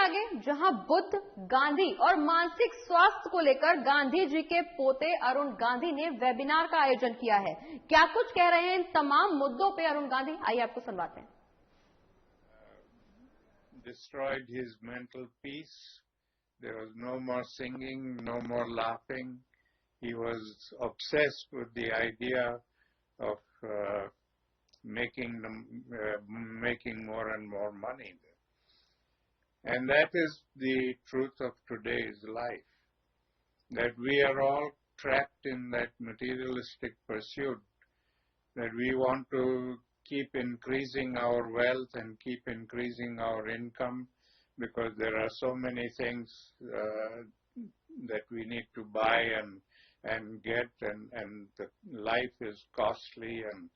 आगे, जहां बुद्ध, गांधी और मानसिक स्वास्थ्य को लेकर गांधी जी के पोते अरुण गांधी ने वेबिनार का आयोजन किया है। क्या कुछ कह रहे हैं इन तमाम मुद्दों पे अरुण गांधी, आइए आपको सुनवाते हैं। Destroyed his mental peace. There was no more singing, no more laughing. He was obsessed with the idea of making more and more money. And that is the truth of today's life, that we are all trapped in that materialistic pursuit, that we want to keep increasing our wealth and keep increasing our income, because there are so many things that we need to buy and get, and the life is costly, and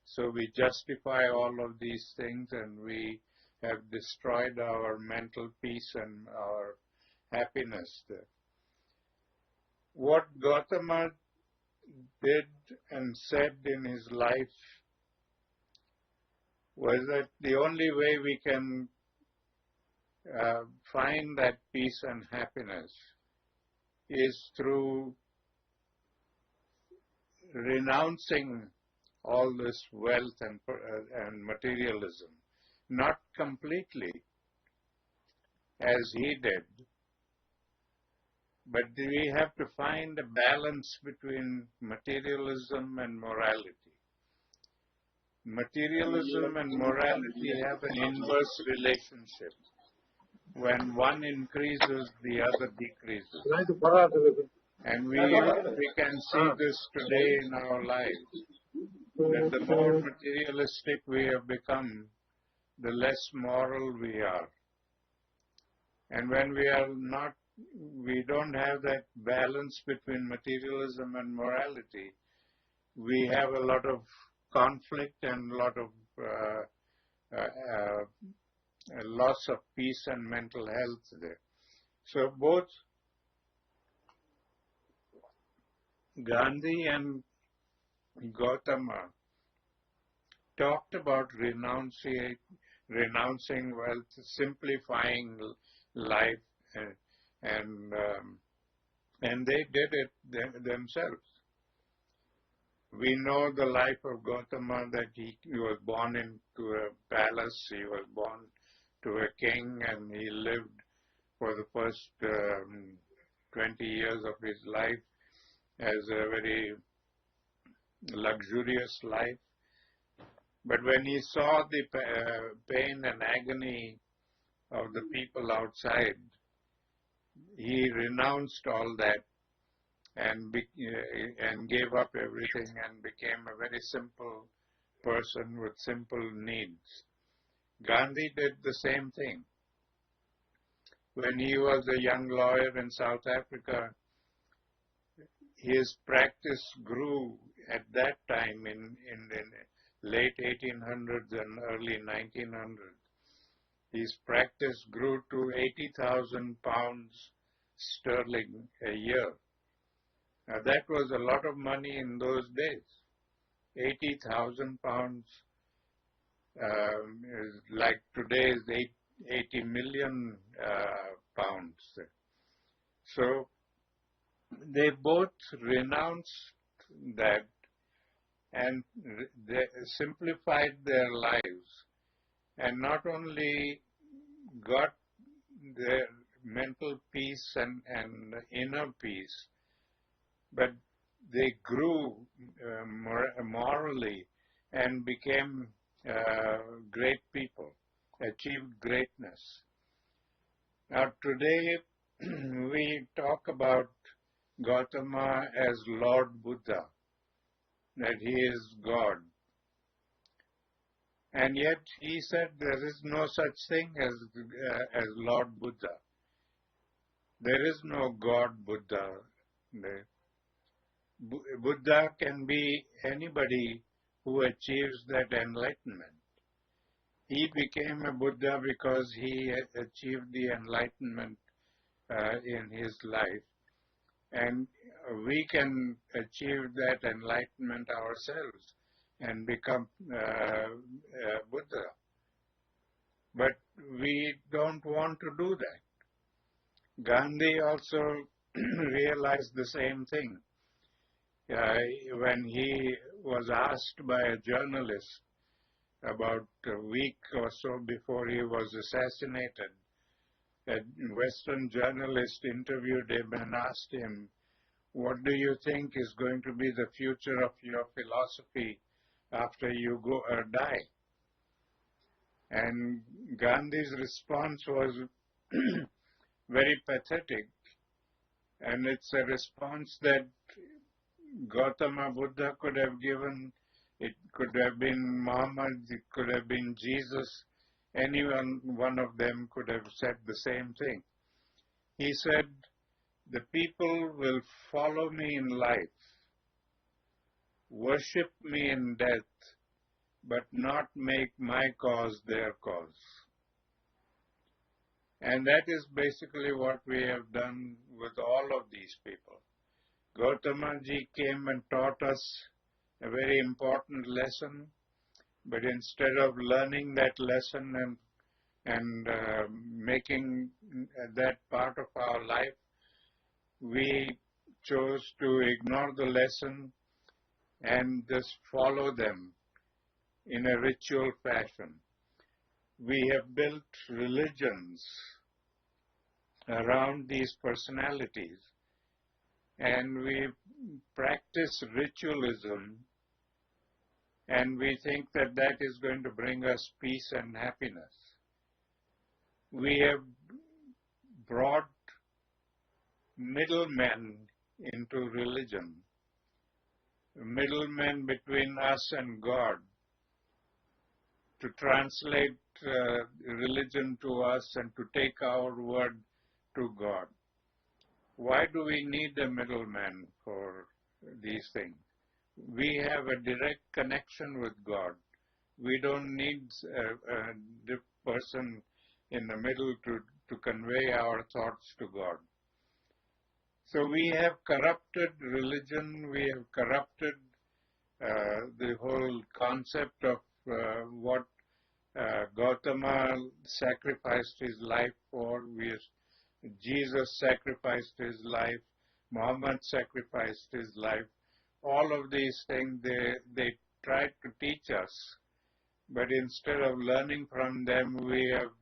so we justify all of these things, and we have destroyed our mental peace and our happiness there. What Gautama did and said in his life was that the only way we can find that peace and happiness is through renouncing all this wealth and materialism. Not completely, as he did, but we have to find a balance between materialism and morality. Materialism and morality have an inverse relationship. When one increases, the other decreases. And we can see this today in our lives, that the more materialistic we have become, the less moral we are. And when we don't have that balance between materialism and morality, we have a lot of conflict and a lot of loss of peace and mental health there. So both Gandhi and Gautama talked about renouncing wealth, simplifying life, and they did it themselves. We know the life of Gautama, that he was born into a palace, he was born to a king, and he lived for the first 20 years of his life as a very luxurious life. But when he saw the pain and agony of the people outside, he renounced all that and gave up everything and became a very simple person with simple needs. Gandhi did the same thing. When he was a young lawyer in South Africa, his practice grew at that time in the late 1800s and early 1900s. His practice grew to 80,000 pounds sterling a year. Now that was a lot of money in those days. 80,000 pounds is like today's 80 million pounds. So they both renounced that and they simplified their lives, and not only got their mental peace and inner peace, but they grew morally and became great people, achieved greatness. Now today we talk about Gautama as Lord Buddha, that he is God. And yet he said there is no such thing as Lord Buddha. There is no God Buddha. Buddha can be anybody who achieves that enlightenment. He became a Buddha because he achieved the enlightenment in his life. And we can achieve that enlightenment ourselves and become Buddha. But we don't want to do that. Gandhi also realized the same thing. When he was asked by a journalist about a week or so before he was assassinated, a Western journalist interviewed him and asked him, "What do you think is going to be the future of your philosophy after you die?" And Gandhi's response was very pathetic, and it's a response that Gautama Buddha could have given. It could have been Muhammad, it could have been Jesus. One of them could have said the same thing. He said, "The people will follow me in life, worship me in death, but not make my cause their cause." And that is basically what we have done with all of these people. Gautama ji came and taught us a very important lesson, but instead of learning that lesson and making that part of our life, we chose to ignore the lesson and just follow them in a ritual fashion. We have built religions around these personalities, and we practice ritualism, and we think that that is going to bring us peace and happiness. We have brought middlemen into religion, middlemen between us and God, to translate religion to us and to take our word to God. Why do we need a middleman for these things? We have a direct connection with God. We don't need a person in the middle to convey our thoughts to God. So we have corrupted religion, we have corrupted the whole concept of what Gautama sacrificed his life for. Jesus sacrificed his life, Muhammad sacrificed his life. All of these things they tried to teach us, but instead of learning from them, we have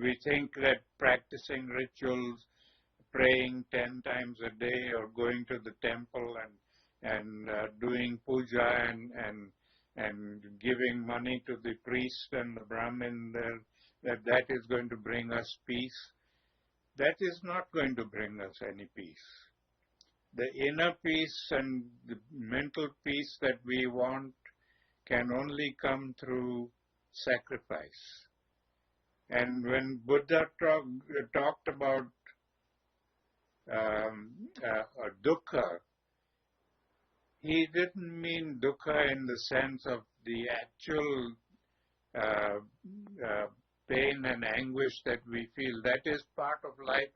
we think that practicing rituals, praying 10 times a day, or going to the temple and doing puja and giving money to the priest and the Brahmin, that is going to bring us peace. That is not going to bring us any peace. The inner peace and the mental peace that we want can only come through sacrifice. And when Buddha talked about dukkha, he didn't mean dukkha in the sense of the actual pain and anguish that we feel. That is part of life,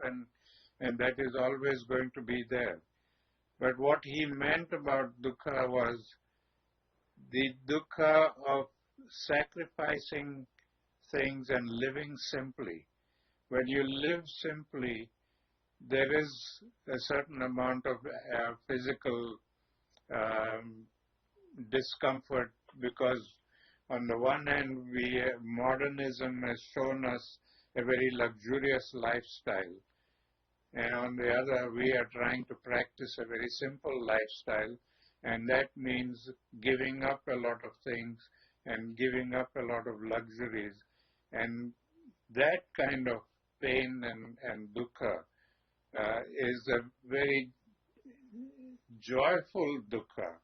and that is always going to be there. But what he meant about dukkha was the dukkha of sacrificing things and living simply. When you live simply, there is a certain amount of physical discomfort, because on the one hand, modernism has shown us a very luxurious lifestyle, and on the other, we are trying to practice a very simple lifestyle, and that means giving up a lot of things and giving up a lot of luxuries, and that kind of pain and dukkha is a very joyful dukkha.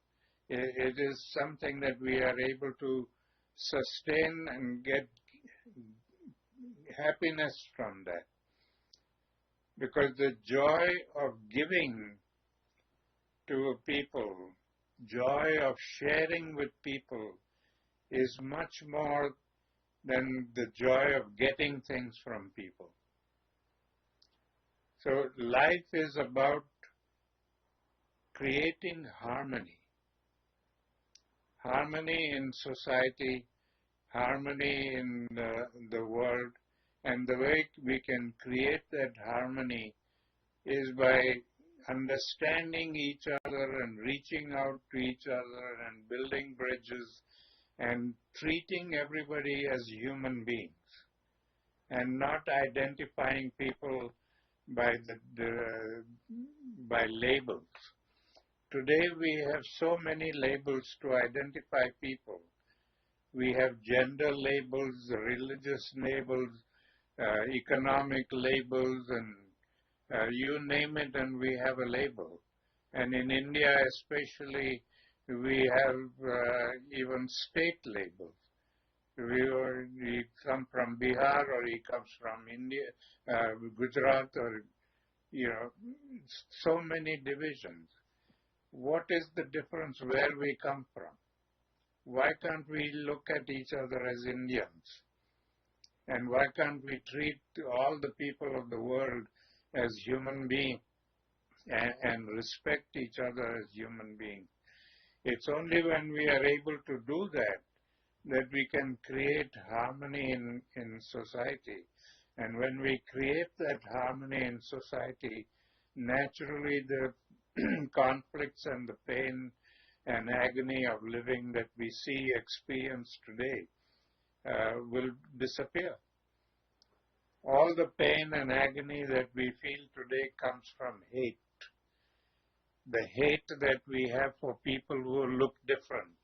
It is something that we are able to sustain and get happiness from that. Because the joy of giving to people, joy of sharing with people, is much more than the joy of getting things from people. So life is about creating harmony. harmony in society, harmony in the world, and the way we can create that harmony is by understanding each other and reaching out to each other and building bridges and treating everybody as human beings and not identifying people by by labels. Today we have so many labels to identify people. We have gender labels, religious labels, economic labels, and you name it and we have a label. And in India especially, we have even state labels. He comes from BIHAR or he comes from India, Gujarat, or, so many divisions. What is the difference where we come from? Why can't we look at each other as Indians? And why can't we treat all the people of the world as human beings and respect each other as human beings? It's only when we are able to do that we can create harmony in society. And when we create that harmony in society, naturally the conflicts and the pain and agony of living that we see experienced today will disappear. All the pain and agony that we feel today comes from hate. The hate that we have for people who look different.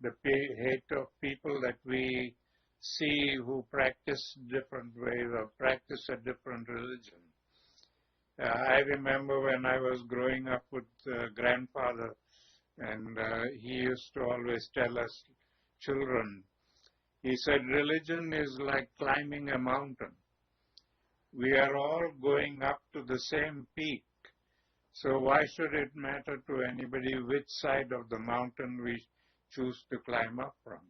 The hate of people that we see who practice different ways or practice a different religion. I remember when I was growing up with grandfather, and he used to always tell us children, he said, religion is like climbing a mountain. We are all going up to the same peak. So why should it matter to anybody which side of the mountain we choose to climb up from?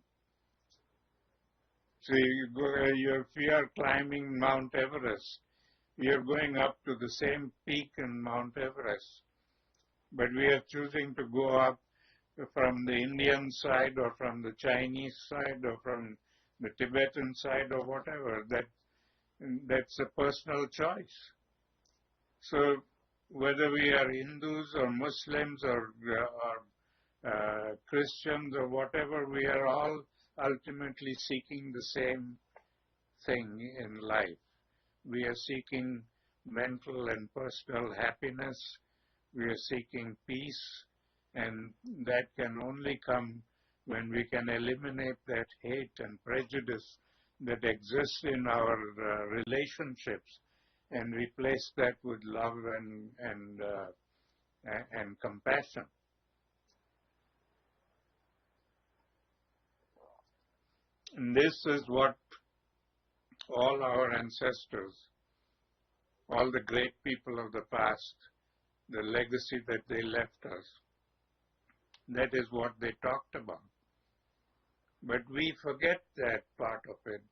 So if you are climbing Mount Everest, you're going up to the same peak in Mount Everest. But we are choosing to go up from the Indian side or from the Chinese side or from the Tibetan side or whatever. That's a personal choice. So whether we are Hindus or Muslims or Christians or whatever, we are all ultimately seeking the same thing in life. We are seeking mental and personal happiness. We are seeking peace, and that can only come when we can eliminate that hate and prejudice that exists in our relationships and replace that with love and compassion. And this is what all our ancestors, all the great people of the past, the legacy that they left us, that is what they talked about. But we forget that part of it,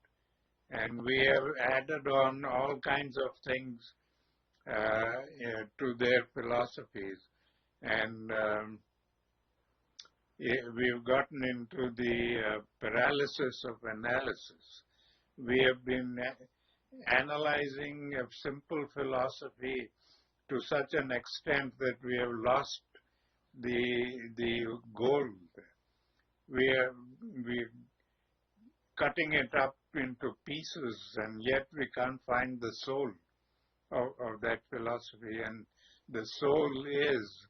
and we have added on all kinds of things to their philosophies, and we've gotten into the paralysis of analysis. We have been analyzing a simple philosophy to such an extent that we have lost the gold. We're cutting it up into pieces, and yet we can't find the soul of that philosophy. And the soul is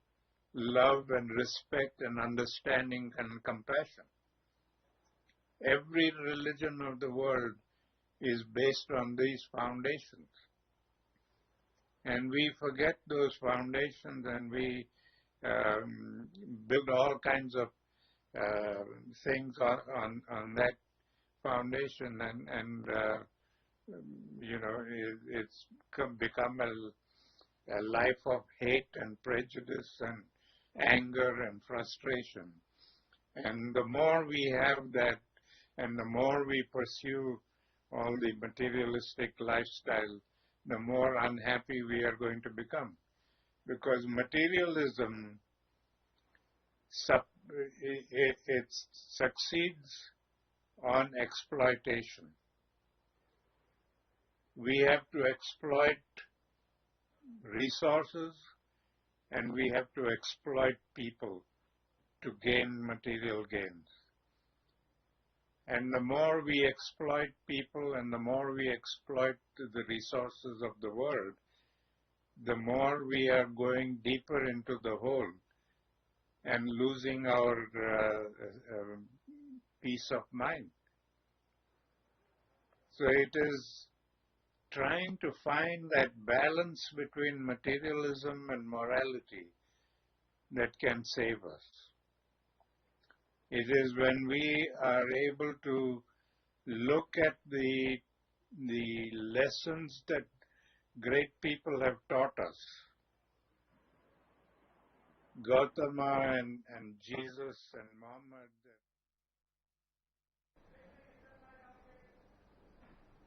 love and respect and understanding and compassion. Every religion of the world is based on these foundations. And we forget those foundations, and we build all kinds of things on that foundation, and it's become a life of hate and prejudice and anger and frustration. And the more we have that, and the more we pursue all the materialistic lifestyle, the more unhappy we are going to become. Because materialism it succeeds on exploitation. We have to exploit resources and we have to exploit people to gain material gains. And the more we exploit people and the more we exploit the resources of the world, the more we are going deeper into the hole and losing our peace of mind. So it is trying to find that balance between materialism and morality that can save us. It is when we are able to look at the lessons that great people have taught us, Gautama and Jesus and Muhammad.